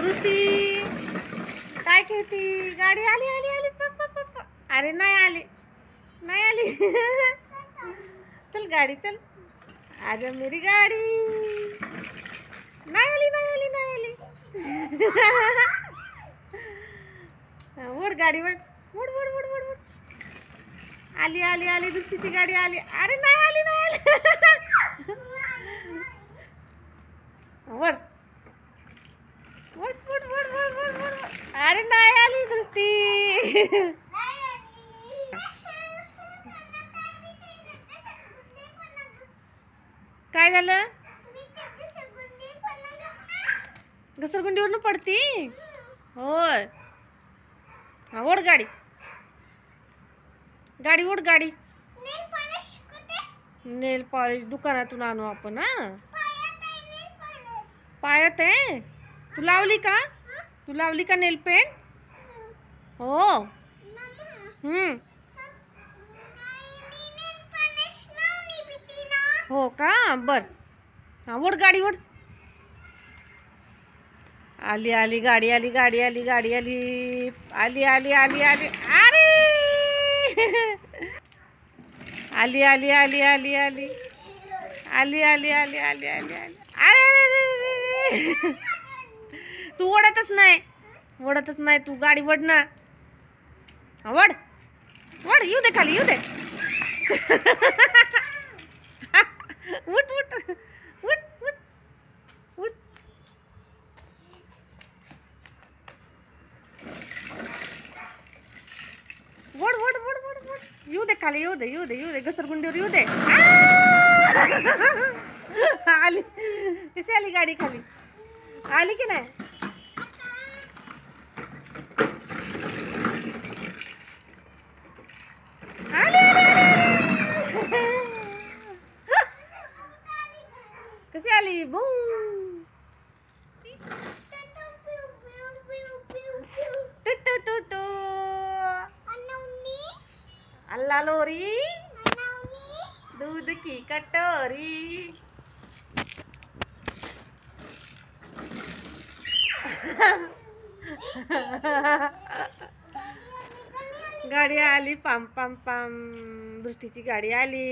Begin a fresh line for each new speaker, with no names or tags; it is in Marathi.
दृष्टी काय खेळती? गाडी आली आली आली. अरे नाही आली नाही आली. चल गाडी चल. आजा मेरी गाडी. नाही आली नाही आली नाही आली. वड गाडी वड वड वड वड वड वड. आली आली आली दुसरीची गाडी आली. अरे नाही आली नाही आली. वड वड वड वड वड वड वड. अरे नाही आली दृष्टी. काय झालं? घसरगुंडीवरून पडती होय. ओढ गाडी गाडी ओढ गाडी. नेल पॉलिश दुकानातून आणू आपण. हा पायात आहे. तू लावली का? तू लावली का नेल पेंट? हो. हो का बर. ओढ गाडी ओढ. आली आली गाडी आली गाडी आली गाडी आली आली आली आली आली. अरे आली आली आली आली आली आली आली आली आली आली आली. अरे तू ओढतच नाही तू गाडी वड ना. वड वड. येऊ दे खाली येऊ दे. उठ उठ उठ उठ उठ. वड वड वड वड वड. येऊ दे खाली येऊ दे येऊ दे येऊ दे. घसरगुंडीवर येऊ दे. आली. कशी आली गाडी खाली? आली की नाही? कशी आली? बूम. टुटू टुटू. अल्ला लोरी दूध की कटोरी. गाडी आली. Palm palm palm. दृष्टीची गाडी आली.